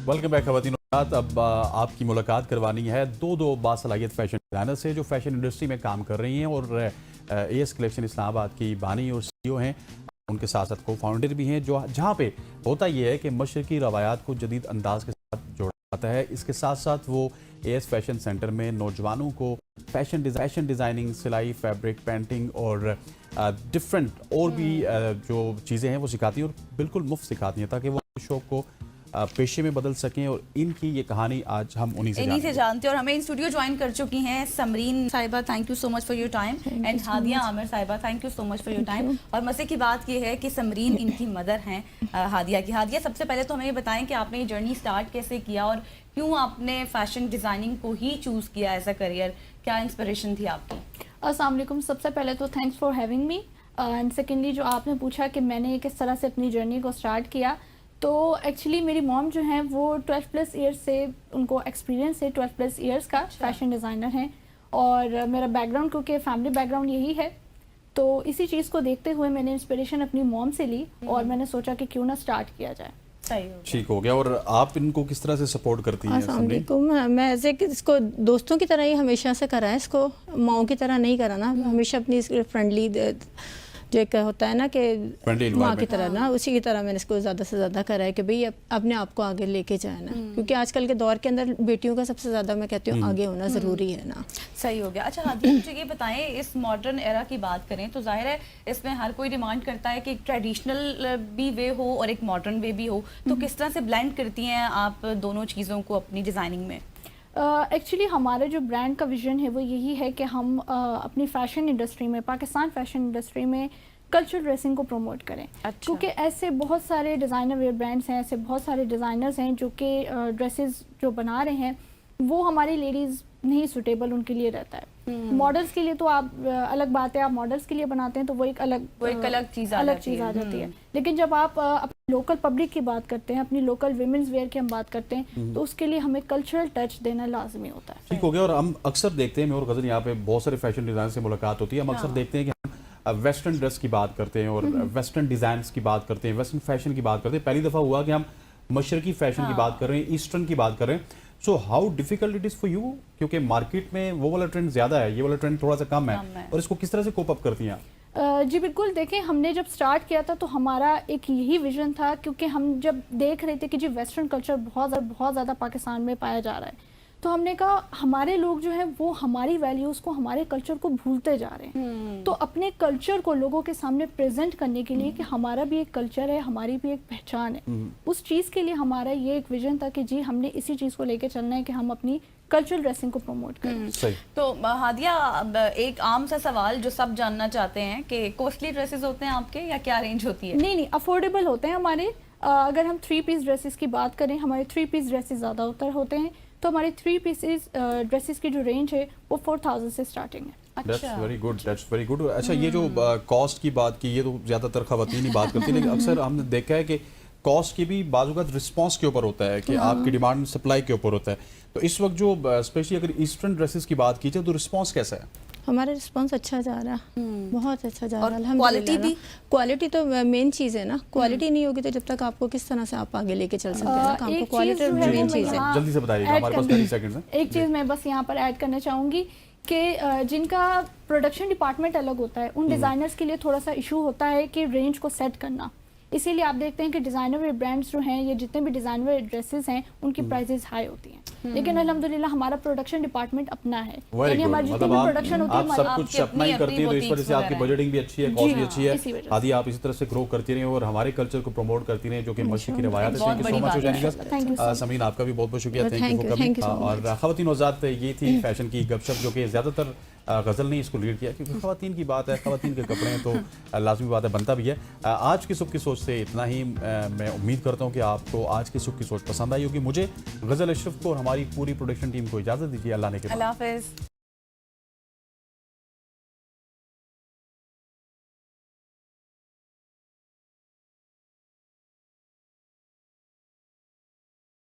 Welcome back खवातीन। अब आपकी मुलाकात करवानी है दो बासलाहियत फैशन डिज़ाइनर से जो फैशन इंडस्ट्री में काम कर रही हैं और एएस कलेक्शन इस्लामाबाद की बानी और सीईओ हैं। उनके साथ साथ को फाउंडर भी हैं। जो जहाँ पे होता ये है कि मशरकी रवायात को जदीद अंदाज के साथ जोड़ा जाता है। इसके साथ साथ वो एएस फैशन सेंटर में नौजवानों को फैशन डिज़ाइनिंग, सिलाई, फैब्रिक, पेंटिंग और डिफरेंट और भी जो चीज़ें हैं वो सिखाती हैं और बिल्कुल मुफ्त सिखाती हैं ताकि वो शौक को पेशे में बदल सकें। और इनकी ये कहानी आज हम उन्हीं से जानते हैं। और हमें इन स्टूडियो ज्वाइन कर चुकी हैं समरीन साहिबा, thank you so much for your time, and Hadiya Aamir साहिबा, thank you so much for your time. और मजे की बात ये है कि समरीन इनकी मदर हैं हादिया की। हादिया, सबसे पहले तो हमें ये बताएं कि आपने ये जर्नी स्टार्ट कैसे किया और क्यों आपने फैशन डिज़ाइनिंग को ही चूज़ किया एज अ करियर, क्या इंस्पिरेशन थी आपकी? अस्सलाम वालेकुम। सबसे पहले तो thanks for having me, and secondly जो आपने पूछा कि मैंने किस तरह से अपनी जर्नी को स्टार्ट किया, तो एक्चुअली मेरी मॉम जो हैं वो 12+ ईयर्स से उनको एक्सपीरियंस है, 12+ ईयर्स का फैशन डिज़ाइनर हैं। और मेरा बैकग्राउंड क्योंकि फैमिली बैकग्राउंड यही है, तो इसी चीज़ को देखते हुए मैंने इंस्पिरेशन अपनी मॉम से ली और मैंने सोचा कि क्यों ना स्टार्ट किया जाए। ठीक हो गया। और आप इनको किस तरह से सपोर्ट करती हैं? अस्सलाम वालेकुम। मैं ऐसे कि इसको दोस्तों की तरह ही हमेशा से करा है, इसको माओ की तरह नहीं करा ना, हमेशा अपनी फ्रेंडली जो एक होता है ना कि माँ की तरह ना, उसी की तरह मैंने इसको ज़्यादा से ज़्यादा करा है कि भाई अपने आप को आगे लेके जाए ना, क्योंकि आजकल के दौर के अंदर बेटियों का सबसे ज़्यादा मैं कहती हूँ आगे होना ज़रूरी है ना। सही हो गया। अच्छा हादिया, मुझे ये बताएं, इस मॉडर्न एरा की बात करें तो जाहिर है इसमें हर कोई डिमांड करता है कि एक ट्रेडिशनल भी वे हो और एक मॉडर्न वे भी हो, तो किस तरह से ब्लेंड करती हैं आप दोनों चीज़ों को अपनी डिज़ाइनिंग में? एक्चुअली हमारा जो ब्रांड का विजन है वो यही है कि हम अपनी फ़ैशन इंडस्ट्री में, पाकिस्तान फ़ैशन इंडस्ट्री में कल्चरल ड्रेसिंग को प्रमोट करें। अच्छा। क्योंकि ऐसे बहुत सारे डिज़ाइनर वेयर ब्रांड्स हैं, ऐसे बहुत सारे डिज़ाइनर्स हैं जो कि ड्रेसेस जो बना रहे हैं वो हमारी लेडीज़ नहीं सूटेबल उनके लिए रहता है। मॉडल्स के लिए तो आप अलग बात है, आप मॉडल्स के लिए बनाते हैं तो वो एक अलग चीज़ आ जाती है। लेकिन जब आप अपनी लोकल पब्लिक की बात करते हैं, अपनी लोकल विमेंस वेयर की हम बात करते हैं, तो उसके लिए हमें कल्चरल टच देना लाजमी होता है। ठीक हो गया। और हम अक्सर देखते हैं, मैं और गज़ल यहाँ पे बहुत सारे फैशन डिज़ाइन से मुलाकात होती है, हम अक्सर देखते हैं कि वेस्टर्न ड्रेस की बात करते हैं और वेस्टर्न डिज़ाइंस की बात करते हैं, वेस्टर्न फैशन की बात करते हैं। पहली दफ़ा हुआ कि हम मशरकी फैशन की बात कर रहे हैं, ईस्टर्न की बात कर रहे हैं। So how difficult it is for you, क्योंकि मार्केट में वो वाला ट्रेंड ज़्यादा है, ये वाला ट्रेंड थोड़ा सा कम है, और इसको किस तरह से कोप अप करती हैं आप? जी बिल्कुल, देखें हमने जब स्टार्ट किया था तो हमारा एक यही विजन था, क्योंकि हम जब देख रहे थे कि जी वेस्टर्न कल्चर बहुत ज़्यादा पाकिस्तान में पाया जा रहा है, तो हमने कहा हमारे लोग जो हैं वो हमारी वैल्यूज़ को, हमारे कल्चर को भूलते जा रहे हैं। तो अपने कल्चर को लोगों के सामने प्रेजेंट करने के लिए कि हमारा भी एक कल्चर है, हमारी भी एक पहचान है, उस चीज़ के लिए हमारा ये एक विजन था कि जी हमने इसी चीज़ को लेके चलना है कि हम अपनी कल्चरल ड्रेसिंग को प्रमोट करें। तो हादिया, एक आम सा सवाल जो सब जानना चाहते हैं कि कॉस्टली ड्रेसेस होते हैं आपके या क्या रेंज होती है? नहीं, अफोर्डेबल होते हैं हमारे। अगर हम 3 पीस ड्रेसेस की बात करें, हमारे 3 पीस ड्रेसेस ज़्यादा होते हैं, तो हमारे 3 पीसेस ड्रेसेस की जो रेंज है वो 4000 से स्टार्टिंग है। That's very good, that's very good। अच्छा, ये जो कॉस्ट की बात की, ये तो ज़्यादातर ख़वातीन ही बात करती है, लेकिन अक्सर हमने देखा है कि कॉस्ट की भी बाज़ औक़ात रिस्पॉन्स के ऊपर होता है कि आपकी डिमांड सप्लाई के ऊपर होता है। तो इस वक्त जो स्पेशली अगर ईस्टर्न ड्रेसेस की बात की जाए तो रिस्पॉन्स कैसा है? हमारा रिस्पांस अच्छा जा रहा है, बहुत अच्छा जा रहा है। क्वालिटी भी, क्वालिटी तो मेन चीज़ है ना, क्वालिटी नहीं होगी तो जब तक आपको किस तरह से आप आगे लेके चल सकते हैं ना, आपको क्वालिटी मेन चीज़ है। जल्दी से बताइएगा, हमारे पास 30 सेकंड है। एक चीज़ मैं बस यहाँ पर ऐड करना चाहूँगी कि जिनका प्रोडक्शन डिपार्टमेंट अलग होता है, उन डिज़ाइनर्स के लिए थोड़ा सा इशू होता है कि रेंज को सेट करना। इसीलिए आप देखते हैं कि डिज़ाइनर वेयर ब्रांड्स जो हैं, ये जितने भी डिज़ाइनर वेयर ड्रेसेस हैं उनकी प्राइसेस हाई होती हैं, लेकिन अल्हम्दुलिल्लाह हमारा प्रोडक्शन डिपार्टमेंट अपना है, यानी हमारी जितनी भी प्रोडक्शन होती है आप सब कुछ अपना ही करती है, तो इस वजह से आपकी बजटिंग भी अच्छी है, कॉस्ट भी अच्छी है। आदि आप इसी तरह से ग्रो करती रहे और हमारे कल्चर को प्रमोट करती रहे जो कि मशरकी रवायात है। Thank you so much for joining us. Samreen, आपका भी बहुत बहुत शुक्रिया, थैंक यू फॉर कमिंग। और ख़वातीन औज़ात, ये थी फैशन की गपशप जो कि ज़्यादातर गज़ल ने इसको लीड किया, क्योंकि ख़वातीन की बात है, ख़वातीन के कपड़े हैं तो लाजमी बात है, बनता भी है। आज की सुबह की सोच से इतना ही। मैं उम्मीद करता हूँ कि आपको आज की सुबह की सोच पसंद आई होगी। मुझे गज़ल अशरफ को और हमारी पूरी प्रोडक्शन टीम को इजाज़त दीजिए। अल्लाह ने के बाद। अल्लाह हाफ़िज़।